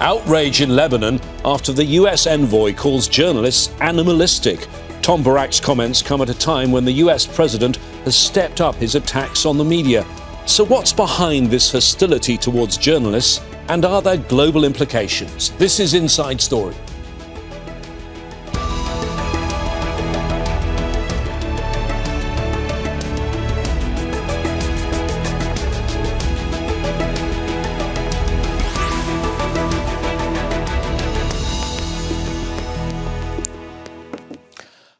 Outrage in Lebanon after the US envoy calls journalists animalistic. Tom Barrack's comments come at a time when the US president has stepped up his attacks on the media. So what's behind this hostility towards journalists, and are there global implications? This is Inside Story.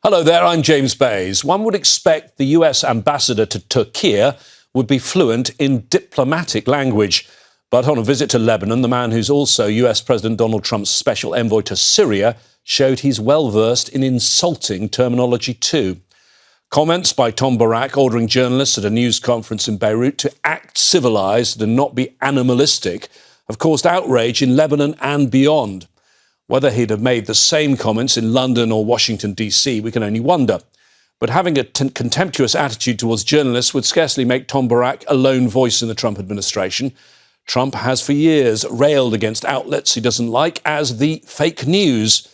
Hello there, I'm James Bays. One would expect the US ambassador to Turkey would be fluent in diplomatic language. But on a visit to Lebanon, the man who's also US President Donald Trump's special envoy to Syria showed he's well-versed in insulting terminology too. Comments by Tom Barrack ordering journalists at a news conference in Beirut to act civilised and not be animalistic have caused outrage in Lebanon and beyond. Whether he'd have made the same comments in London or Washington, D.C., we can only wonder. But having a contemptuous attitude towards journalists would scarcely make Tom Barrack a lone voice in the Trump administration. Trump has for years railed against outlets he doesn't like as the fake news.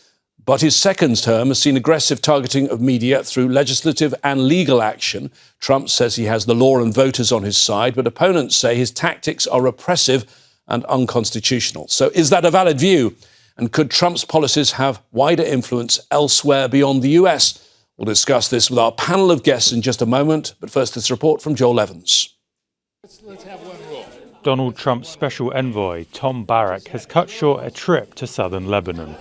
But his second term has seen aggressive targeting of media through legislative and legal action. Trump says he has the law and voters on his side, but opponents say his tactics are repressive and unconstitutional. So is that a valid view? And could Trump's policies have wider influence elsewhere beyond the US? We'll discuss this with our panel of guests in just a moment. But first, this report from Joel Evans. Let's have one rule. Donald Trump's special envoy, Tom Barrack, has cut short a trip to southern Lebanon.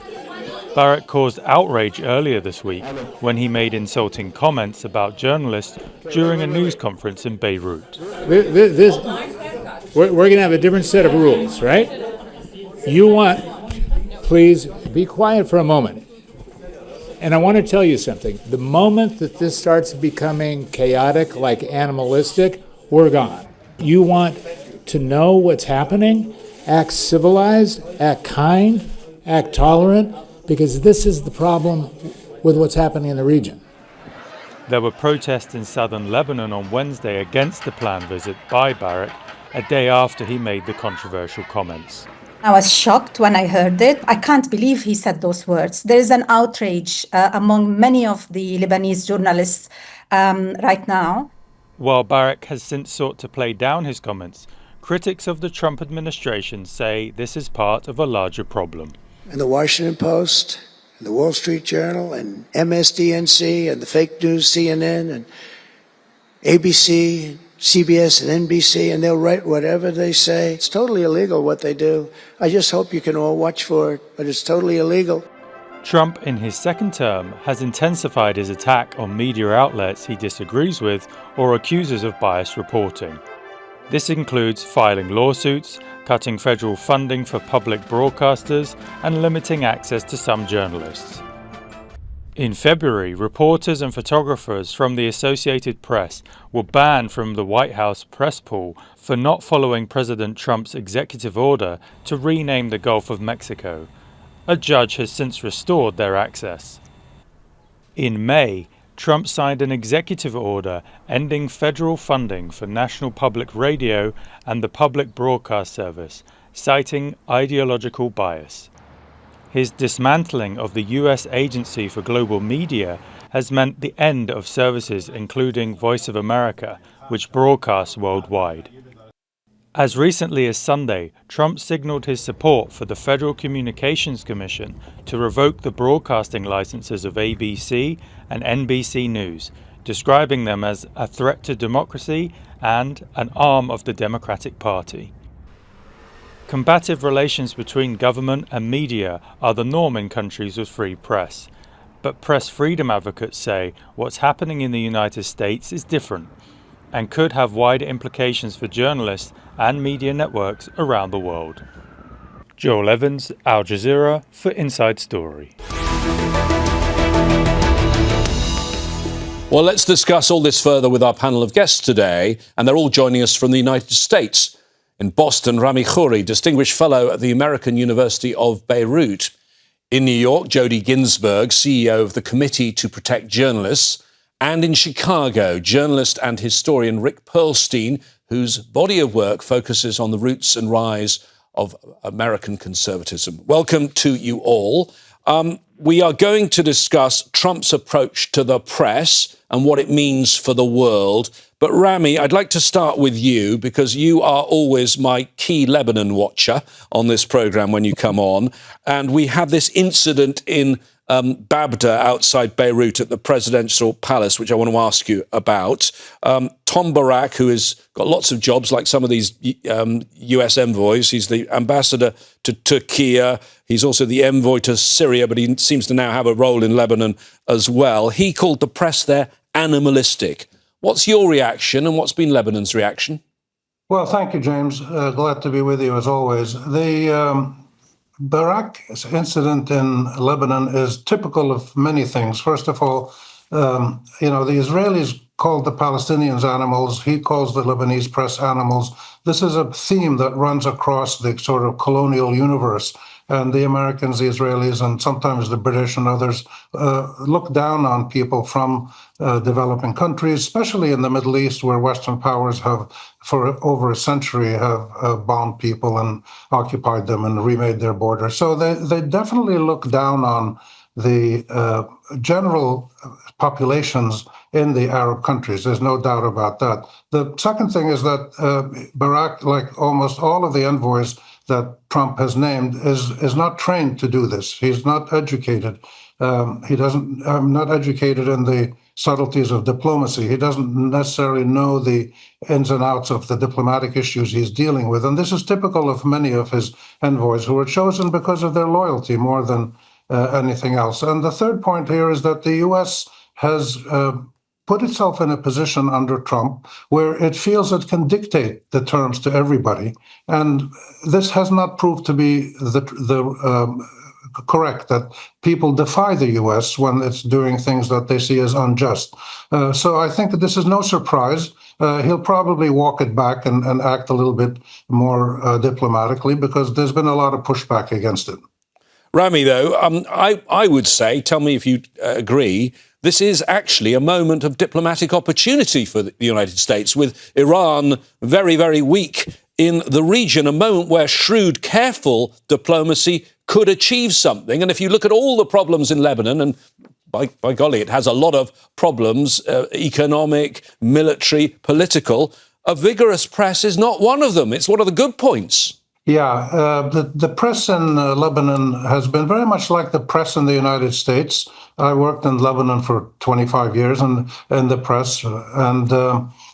Barrack caused outrage earlier this week when he made insulting comments about journalists during a news conference in Beirut. We're going to have a different set of rules, right? Please be quiet for a moment. And I want to tell you something. The moment that this starts becoming chaotic, like animalistic, we're gone. You want to know what's happening? Act civilized, act kind, act tolerant, because this is the problem with what's happening in the region. There were protests in southern Lebanon on Wednesday against the planned visit by Barrack, a day after he made the controversial comments. I was shocked when I heard it. I can't believe he said those words. There is an outrage among many of the Lebanese journalists right now. While Barrack has since sought to play down his comments, critics of the Trump administration say this is part of a larger problem. And the Washington Post, and the Wall Street Journal, and MSDNC, and the fake news CNN, and ABC, CBS and NBC, and they'll write whatever they say. It's totally illegal what they do. I just hope you can all watch for it, but it's totally illegal. Trump, in his second term, has intensified his attack on media outlets he disagrees with or accuses of biased reporting. This includes filing lawsuits, cutting federal funding for public broadcasters, and limiting access to some journalists. In February, reporters and photographers from the Associated Press were banned from the White House press pool for not following President Trump's executive order to rename the Gulf of Mexico. A judge has since restored their access. In May, Trump signed an executive order ending federal funding for National Public Radio and the Public Broadcast Service, citing ideological bias. His dismantling of the U.S. Agency for Global Media has meant the end of services including Voice of America, which broadcasts worldwide. As recently as Sunday, Trump signaled his support for the Federal Communications Commission to revoke the broadcasting licenses of ABC and NBC News, describing them as a threat to democracy and an arm of the Democratic Party. Combative relations between government and media are the norm in countries with free press. But press freedom advocates say what's happening in the United States is different and could have wider implications for journalists and media networks around the world. Joel Evans, Al Jazeera, for Inside Story. Well, let's discuss all this further with our panel of guests today, and they're all joining us from the United States. In Boston, Rami Khouri, Distinguished Fellow at the American University of Beirut. In New York, Jodie Ginsberg, CEO of the Committee to Protect Journalists. And in Chicago, journalist and historian Rick Perlstein, whose body of work focuses on the roots and rise of American conservatism. Welcome to you all. We are going to discuss Trump's approach to the press and what it means for the world. But Rami, I'd like to start with you because you are always my key Lebanon watcher on this programme when you come on. And we had this incident in Babda outside Beirut at the presidential palace, which I want to ask you about. Tom Barrack, who has got lots of jobs like some of these US envoys, he's the ambassador to Turkey. He's also the envoy to Syria, but he seems to now have a role in Lebanon as well. He called the press there animalistic. What's your reaction and what's been Lebanon's reaction? Well, thank you, James. Glad to be with you as always. The Barrack incident in Lebanon is typical of many things. First of all, the Israelis called the Palestinians animals. He calls the Lebanese press animals. This is a theme that runs across the sort of colonial universe. And the Americans, the Israelis, and sometimes the British and others look down on people from developing countries, especially in the Middle East, where Western powers have, for over a century, have bombed people and occupied them and remade their borders. So they definitely look down on the general populations in the Arab countries. There's no doubt about that. The second thing is that Barrack, like almost all of the envoys that Trump has named, is not trained to do this. He's not educated. Not educated in the subtleties of diplomacy. He doesn't necessarily know the ins and outs of the diplomatic issues he's dealing with. And this is typical of many of his envoys who were chosen because of their loyalty more than anything else. And the third point here is that the U.S. has put itself in a position under Trump where it feels it can dictate the terms to everybody. And this has not proved to be correct, that people defy the U.S. when it's doing things that they see as unjust. So I think that this is no surprise. He'll probably walk it back and act a little bit more diplomatically because there's been a lot of pushback against it. Rami, though, I would say, tell me if you agree, this is actually a moment of diplomatic opportunity for the United States, with Iran very, very weak in the region, a moment where shrewd, careful diplomacy could achieve something. And if you look at all the problems in Lebanon, and by golly, it has a lot of problems, economic, military, political, a vigorous press is not one of them. It's one of the good points. Yeah, the press in Lebanon has been very much like the press in the United States. I worked in Lebanon for 25 years in the press, and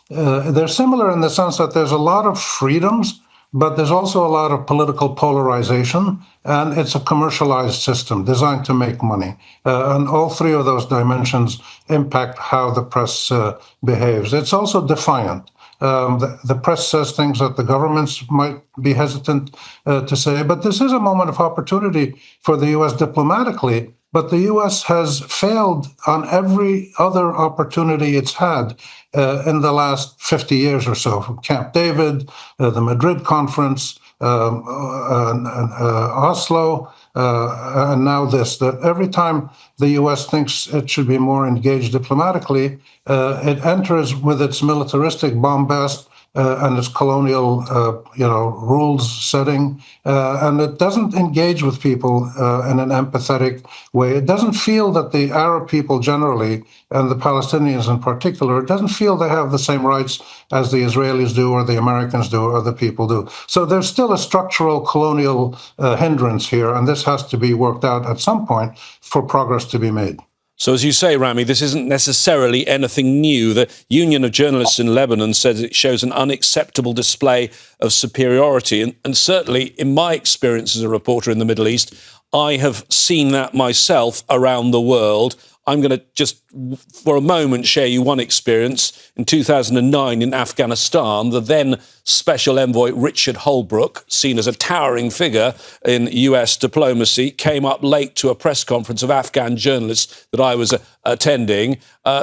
they're similar in the sense that there's a lot of freedoms, but there's also a lot of political polarization, and it's a commercialized system designed to make money. And all three of those dimensions impact how the press behaves. It's also defiant. The press says things that the governments might be hesitant to say, but this is a moment of opportunity for the U.S. diplomatically. But the U.S. has failed on every other opportunity it's had in the last 50 years or so, from Camp David, the Madrid conference, Oslo, and now this. That every time the U.S. thinks it should be more engaged diplomatically, it enters with its militaristic bombast and its colonial, rules setting, and it doesn't engage with people in an empathetic way. It doesn't feel that the Arab people generally, and the Palestinians in particular, it doesn't feel they have the same rights as the Israelis do, or the Americans do, or other people do. So there's still a structural colonial hindrance here, and this has to be worked out at some point for progress to be made. So, as you say, Rami, this isn't necessarily anything new. The Union of Journalists in Lebanon says it shows an unacceptable display of superiority. And certainly, in my experience as a reporter in the Middle East, I have seen that myself around the world. I'm going to just, for a moment, share you one experience. In 2009 in Afghanistan, the then Special Envoy Richard Holbrooke, seen as a towering figure in US diplomacy, came up late to a press conference of Afghan journalists that I was attending,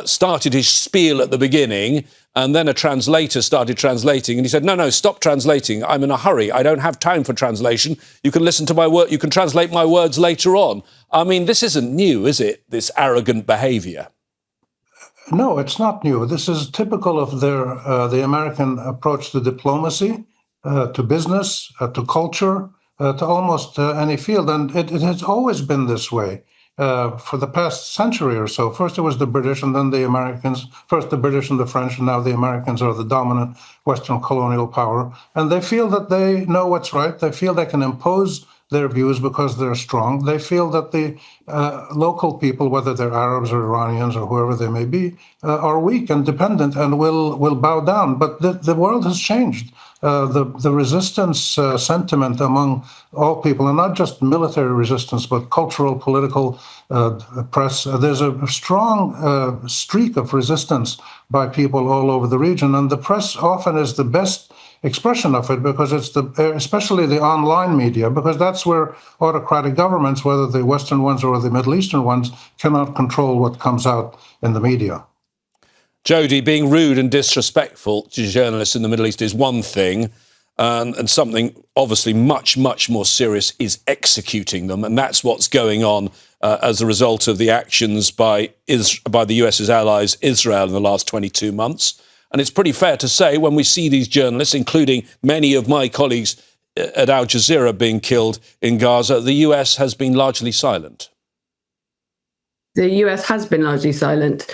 started his spiel at the beginning, and then a translator started translating, and he said, no, stop translating. I'm in a hurry. I don't have time for translation. You can listen to my word. You can translate my words later on. I mean, this isn't new, is it, this arrogant behaviour? No, it's not new. This is typical of the American approach to diplomacy. to business, to culture, to almost any field. And it has always been this way for the past century or so. First it was the British and then the Americans. First the British and the French, and now the Americans are the dominant Western colonial power. And they feel that they know what's right. They feel they can impose their views because they're strong. They feel that the local people, whether they're Arabs or Iranians or whoever they may be, are weak and dependent and will bow down. But the world has changed. The resistance sentiment among all people, and not just military resistance, but cultural, political press, there's a strong streak of resistance by people all over the region. And the press often is the best expression of it, because it's especially the online media, because that's where autocratic governments, whether the Western ones or the Middle Eastern ones, cannot control what comes out in the media. Jodie, being rude and disrespectful to journalists in the Middle East is one thing, and something obviously much, much more serious is executing them. And that's what's going on as a result of the actions by the US's allies, Israel, in the last 22 months. And it's pretty fair to say, when we see these journalists, including many of my colleagues at Al Jazeera, being killed in Gaza, the US has been largely silent. The US has been largely silent.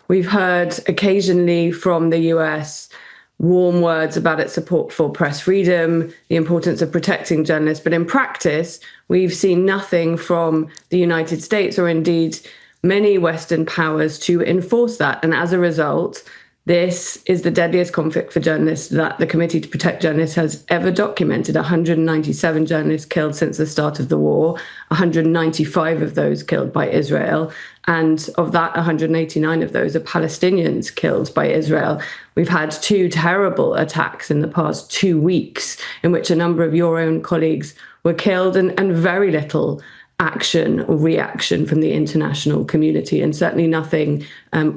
We've heard occasionally from the US warm words about its support for press freedom, the importance of protecting journalists. But in practice, we've seen nothing from the United States or indeed many Western powers to enforce that. And as a result, this is the deadliest conflict for journalists that the Committee to Protect Journalists has ever documented. 197 journalists killed since the start of the war, 195 of those killed by Israel. And of that, 189 of those are Palestinians killed by Israel. We've had 2 terrible attacks in the past 2 weeks in which a number of your own colleagues were killed, and very little action or reaction from the international community, and certainly nothing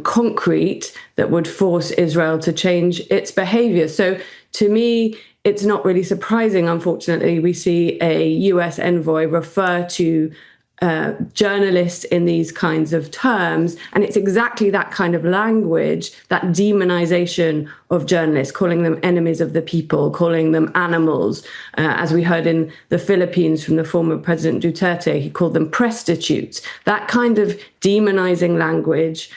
concrete that would force Israel to change its behavior. So to me, it's not really surprising, unfortunately, we see a US envoy refer to journalists in these kinds of terms. And it's exactly that kind of language, that demonization of journalists, calling them enemies of the people, calling them animals. As we heard in the Philippines from the former President Duterte, he called them prostitutes. That kind of demonizing language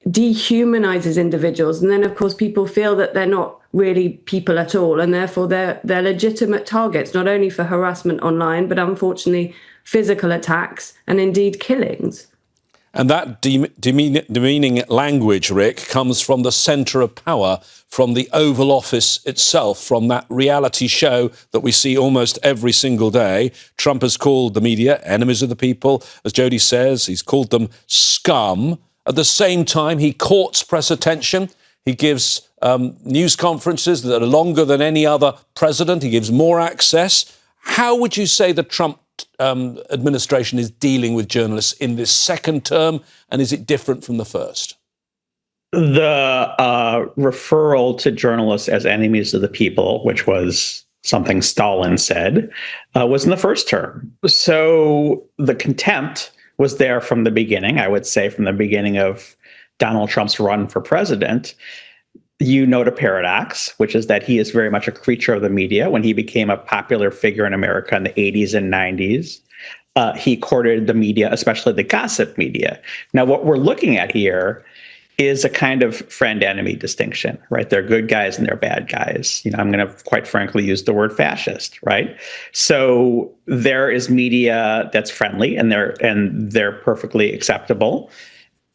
dehumanizes individuals. And then, of course, people feel that they're not really people at all, and therefore they're legitimate targets, not only for harassment online, but unfortunately physical attacks and indeed killings. And that demeaning language, Rick, comes from the centre of power, from the Oval Office itself, from that reality show that we see almost every single day. Trump has called the media enemies of the people. As Jodie says, he's called them scum. At the same time, he courts press attention. He gives news conferences that are longer than any other president. He gives more access. How would you say the Trump administration is dealing with journalists in this second term, and is it different from the first? The referral to journalists as enemies of the people, which was something Stalin said, was in the first term. So the contempt was there from the beginning, I would say, from the beginning of Donald Trump's run for president. You note a paradox, which is that he is very much a creature of the media. When he became a popular figure in America in the 80s and 90s, he courted the media, especially the gossip media. Now, what we're looking at here is a kind of friend-enemy distinction, right? They're good guys and they're bad guys. You know, I'm going to quite frankly use the word fascist, right? So there is media that's friendly and they're perfectly acceptable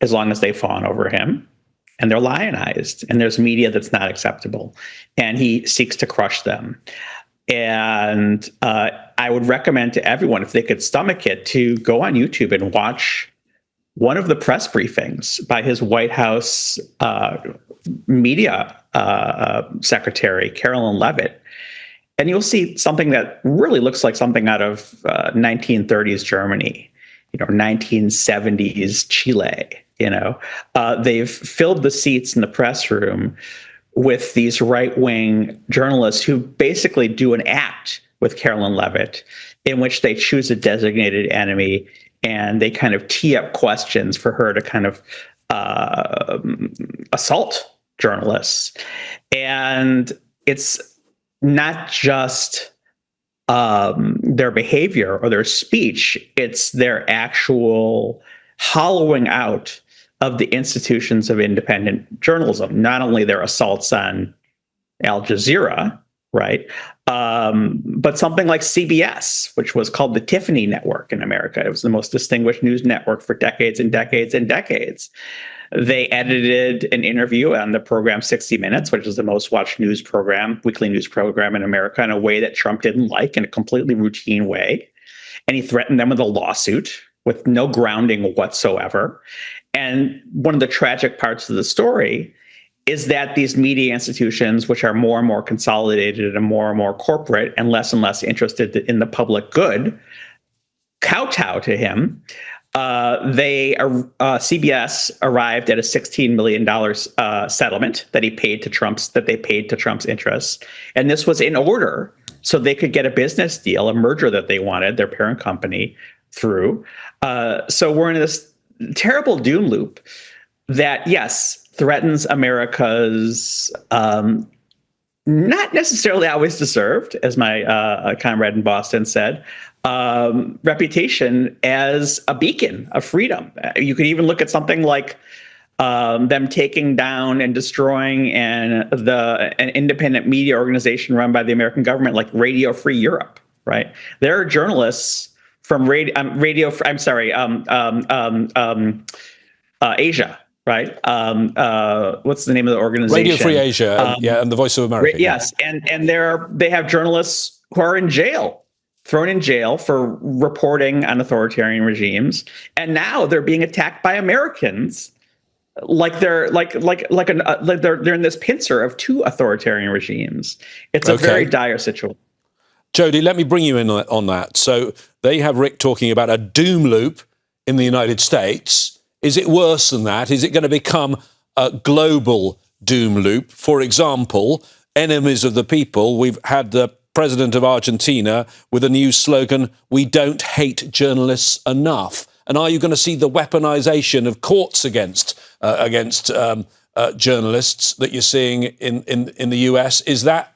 as long as they fawn over him. And they're lionized, and there's media that's not acceptable, and he seeks to crush them. And I would recommend to everyone, if they could stomach it, to go on YouTube and watch one of the press briefings by his White House media secretary, Carolyn Levitt. And you'll see something that really looks like something out of 1930s Germany, 1970s Chile. They've filled the seats in the press room with these right-wing journalists who basically do an act with Carolyn Levitt in which they choose a designated enemy and they kind of tee up questions for her to kind of assault journalists. And it's not just their behavior or their speech, it's their actual hollowing out of the institutions of independent journalism, not only their assaults on Al Jazeera, right? But something like CBS, which was called the Tiffany Network in America. It was the most distinguished news network for decades and decades and decades. They edited an interview on the program 60 Minutes, which is the most watched news program, weekly news program in America, in a way that Trump didn't like, in a completely routine way. And he threatened them with a lawsuit with no grounding whatsoever. And one of the tragic parts of the story is that these media institutions, which are more and more consolidated and more corporate and less interested in the public good, kowtow to him. CBS arrived at a $16 million settlement that they paid to Trump's interests, and this was in order so they could get a business deal, a merger that they wanted, their parent company, through. So we're in this terrible doom loop that, yes, threatens America's not necessarily always deserved, as my comrade in Boston said, reputation as a beacon of freedom. You could even look at something like them taking down and destroying an independent media organization run by the American government, like Radio Free Europe. Right? There are journalists from Asia. Right. What's the name of the organization? Radio Free Asia. And the Voice of America. Yes. And they have journalists who are in jail, thrown in jail for reporting on authoritarian regimes. And now they're being attacked by Americans like they're in this pincer of two authoritarian regimes. It's a very dire situation. Jodie, let me bring you in on that. So they have Rick talking about a doom loop in the United States. Is it worse than that? Is it going to become a global doom loop? For example, enemies of the people. We've had the president of Argentina with a new slogan, "We don't hate journalists enough." And are you going to see the weaponization of courts against journalists that you're seeing in the US? Is that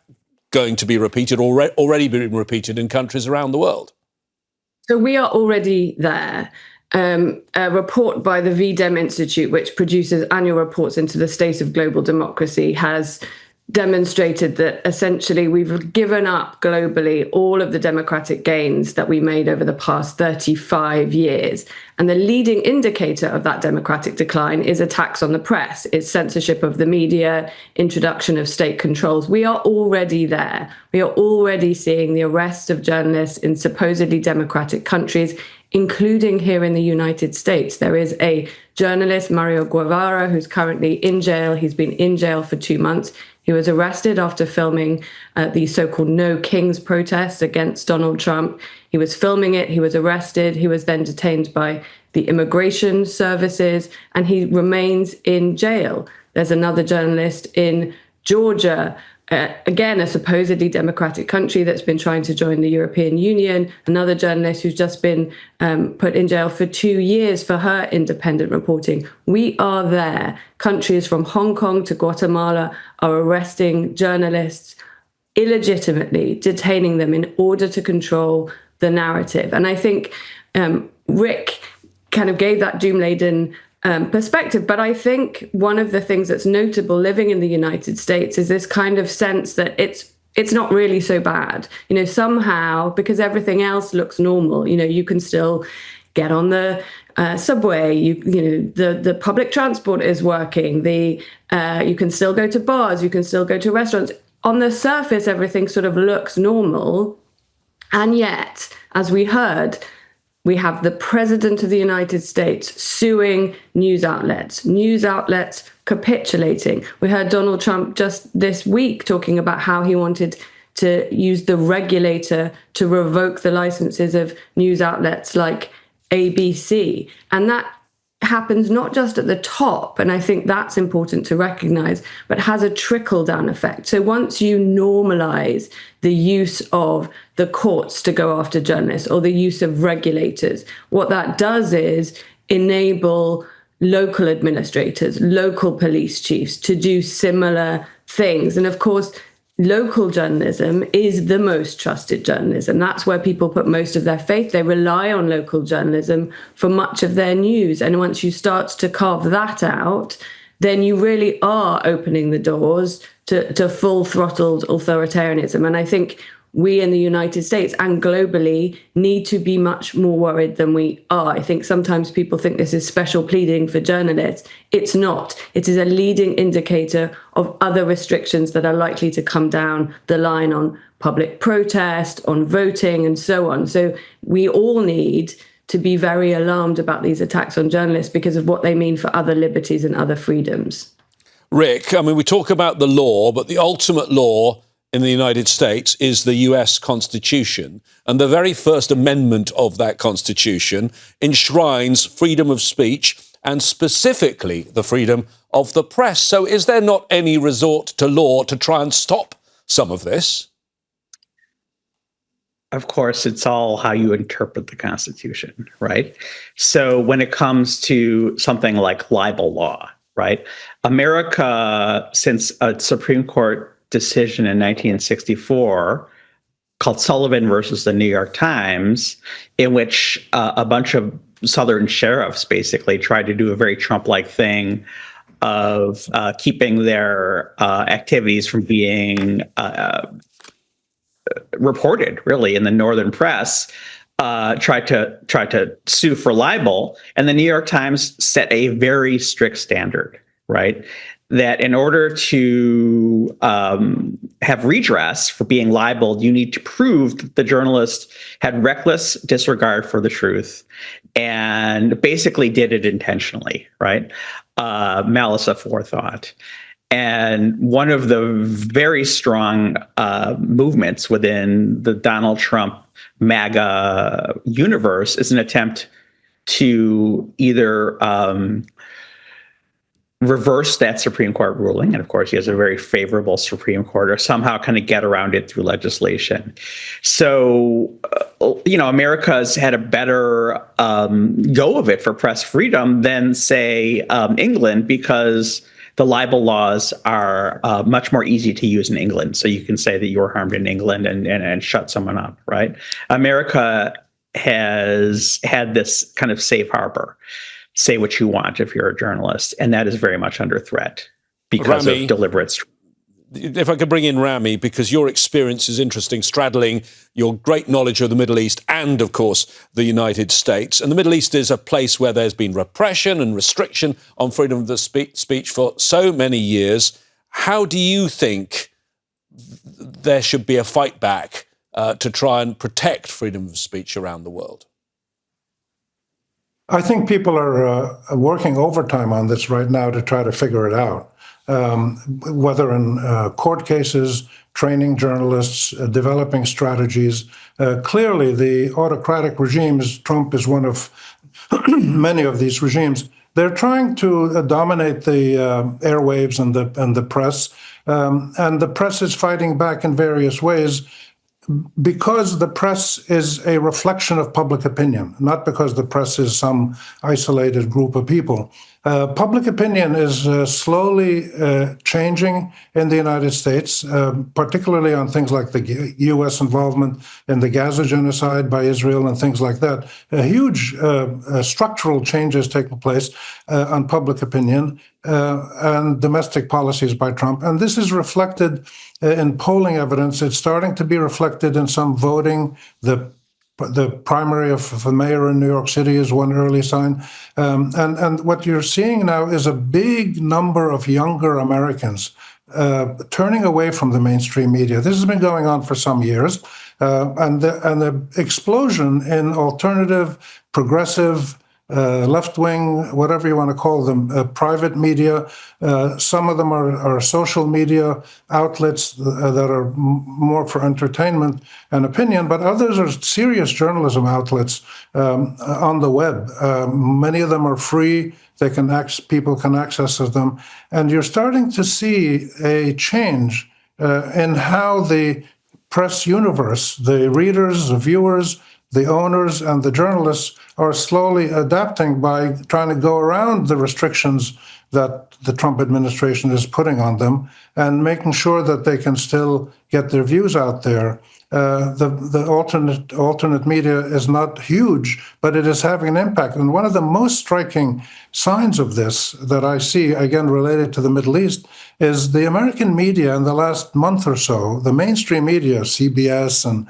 going to be repeated, already being repeated in countries around the world? So we are already there. A report by the VDEM Institute, which produces annual reports into the state of global democracy, has demonstrated that essentially we've given up globally all of the democratic gains that we made over the past 35 years. And the leading indicator of that democratic decline is attacks on the press, it's censorship of the media, introduction of state controls. We are already there. We are already seeing the arrest of journalists in supposedly democratic countries, including here in the United States. There is a journalist, Mario Guevara, who's currently in jail. He's been in jail for 2 months. He was arrested after filming the so-called No Kings protests against Donald Trump. He was filming it. He was arrested. He was then detained by the immigration services, and he remains in jail. There's another journalist in Georgia, again, a supposedly democratic country that's been trying to join the European Union, another journalist who's just been put in jail for 2 years for her independent reporting. We are there. Countries from Hong Kong to Guatemala are arresting journalists illegitimately, detaining them in order to control the narrative. And I think Rick kind of gave that doom-laden perspective. But I think one of the things that's notable living in the United States is this kind of sense that it's not really so bad. You know, somehow, because everything else looks normal, you know, you can still get on the subway, the public transport is working, you can still go to bars, you can still go to restaurants. On the surface, everything sort of looks normal. And yet, as we heard, we have the president of the United States suing news outlets capitulating. We heard Donald Trump just this week talking about how he wanted to use the regulator to revoke the licenses of news outlets like ABC. And that happens not just at the top, and I think that's important to recognize, but has a trickle-down effect. So once you normalize the use of the courts to go after journalists or the use of regulators, what that does is enable local administrators, local police chiefs to do similar things. And of course, local journalism is the most trusted journalism. That's where people put most of their faith. They rely on local journalism for much of their news. And once you start to carve that out, then you really are opening the doors to full-throttled authoritarianism. And I think we in the United States and globally need to be much more worried than we are. I think sometimes people think this is special pleading for journalists. It's not. It is a leading indicator of other restrictions that are likely to come down the line on public protest, on voting, and so on. So we all need to be very alarmed about these attacks on journalists because of what they mean for other liberties and other freedoms. Rick, I mean, we talk about the law, but the ultimate law in the United States is the US Constitution. And the very first amendment of that Constitution enshrines freedom of speech and specifically the freedom of the press. So is there not any resort to law to try and stop some of this? Of course, it's all how you interpret the Constitution, right? So when it comes to something like libel law, right? America, since a Supreme Court decision in 1964 called Sullivan versus the New York Times, in which a bunch of Southern sheriffs basically tried to do a very Trump-like thing of keeping their activities from being reported, really, in the northern press, tried to sue for libel, and the New York Times set a very strict standard, right? That in order to have redress for being libeled, you need to prove that the journalist had reckless disregard for the truth and basically did it intentionally, right? Malice aforethought. And one of the very strong movements within the Donald Trump MAGA universe is an attempt to either reverse that Supreme Court ruling, and of course he has a very favorable Supreme Court, or somehow kind of get around it through legislation. So, America's had a better go of it for press freedom than, say, England, because the libel laws are much more easy to use in England. So you can say that you were harmed in England and shut someone up, right? America has had this kind of safe harbor. Say what you want if you're a journalist, and that is very much under threat because Rami, of deliberate. If I could bring in Rami, because your experience is interesting, straddling your great knowledge of the Middle East and, of course, the United States. And the Middle East is a place where there's been repression and restriction on freedom of the speech for so many years. How do you think there should be a fight back to try and protect freedom of speech around the world? I think people are working overtime on this right now to try to figure it out, whether in court cases, training journalists, developing strategies. Clearly, the autocratic regimes, Trump is one of many of these regimes, they're trying to dominate the airwaves and the press, and the press is fighting back in various ways, because the press is a reflection of public opinion, not because the press is some isolated group of people. Public opinion is slowly changing in the United States, particularly on things like the U.S. involvement in the Gaza genocide by Israel and things like that. Huge structural changes taking place on public opinion and domestic policies by Trump. And this is reflected in polling evidence. It's starting to be reflected in some voting. The primary of the mayor in New York City is one early sign. And what you're seeing now is a big number of younger Americans turning away from the mainstream media. This has been going on for some years. And the explosion in alternative, progressive, left-wing, whatever you want to call them, private media. Some of them are social media outlets that are more for entertainment and opinion, but others are serious journalism outlets on the web. Many of them are free. People can access them. And you're starting to see a change in how the press universe, the readers, the viewers, the owners and the journalists are slowly adapting by trying to go around the restrictions that the Trump administration is putting on them and making sure that they can still get their views out there. The alternate media is not huge, but it is having an impact. And one of the most striking signs of this that I see, again, related to the Middle East, is the American media in the last month or so, the mainstream media, CBS and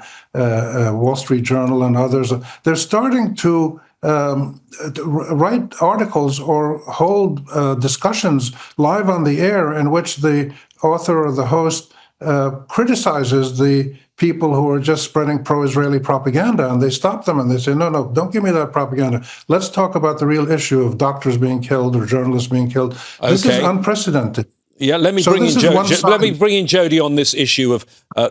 Wall Street Journal and others, they're starting to write articles or hold discussions live on the air in which the author or the host criticizes the people who are just spreading pro-Israeli propaganda, and they stop them and they say, no, don't give me that propaganda. Let's talk about the real issue of doctors being killed or journalists being killed. Okay. This is unprecedented. Yeah, let me bring in Jodie on this issue of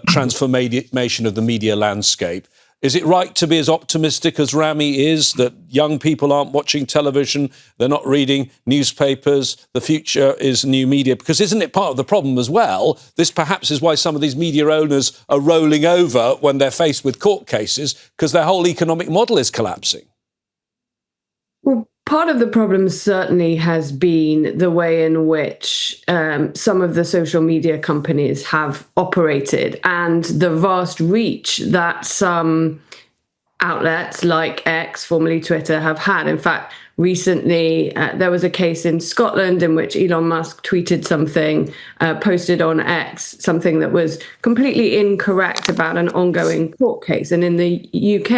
transformation of the media landscape. Is it right to be as optimistic as Rami is, that young people aren't watching television, they're not reading newspapers, the future is new media? Because isn't it part of the problem as well? This perhaps is why some of these media owners are rolling over when they're faced with court cases, because their whole economic model is collapsing. Well, part of the problem certainly has been the way in which some of the social media companies have operated and the vast reach that some outlets like X, formerly Twitter, have had. In fact, recently there was a case in Scotland in which Elon Musk tweeted something, posted on X, something that was completely incorrect about an ongoing court case. And in the UK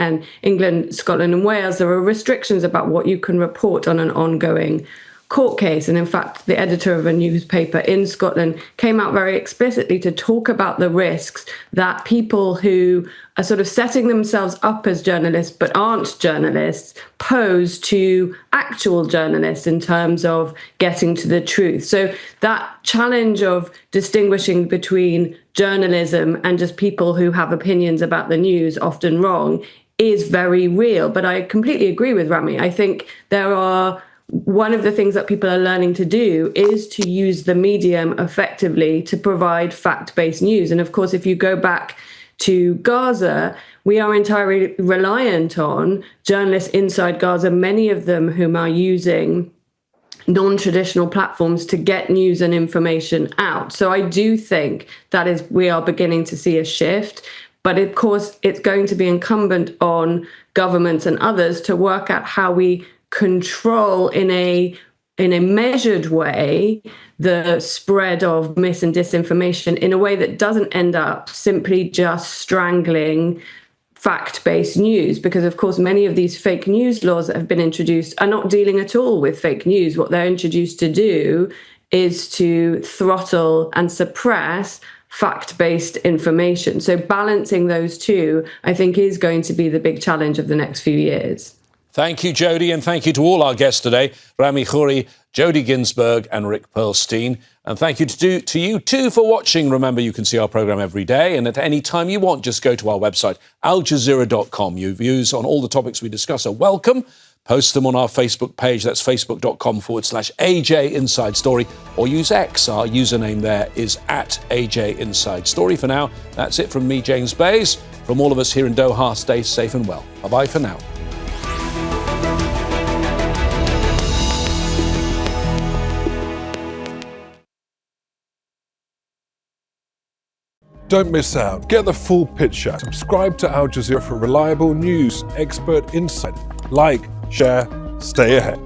and England, Scotland and Wales, there are restrictions about what you can report on an ongoing court case. And in fact, the editor of a newspaper in Scotland came out very explicitly to talk about the risks that people who are sort of setting themselves up as journalists but aren't journalists pose to actual journalists in terms of getting to the truth. So that challenge of distinguishing between journalism and just people who have opinions about the news, often wrong, is very real. But I completely agree with Rami. I think one of the things that people are learning to do is to use the medium effectively to provide fact-based news. And of course, if you go back to Gaza, we are entirely reliant on journalists inside Gaza, many of them whom are using non-traditional platforms to get news and information out. So I do think that we are beginning to see a shift. But of course, it's going to be incumbent on governments and others to work out how we control in a measured way the spread of mis and disinformation in a way that doesn't end up simply just strangling fact-based news. Because of course, many of these fake news laws that have been introduced are not dealing at all with fake news. What they're introduced to do is to throttle and suppress fact-based information. So balancing those two, I think, is going to be the big challenge of the next few years. Thank you, Jodie, and thank you to all our guests today, Rami Khouri, Jodie Ginsberg and Rick Perlstein. And thank you to you too for watching. Remember, you can see our programme every day, and at any time you want, just go to our website, aljazeera.com. Your views on all the topics we discuss are welcome. Post them on our Facebook page. That's facebook.com/AJ Inside Story, or use X. Our username there is @AJ Inside Story. For now, that's it from me, James Bays. From all of us here in Doha, stay safe and well. Bye-bye for now. Don't miss out. Get the full picture. Subscribe to Al Jazeera for reliable news, expert insight. Like, share, stay ahead.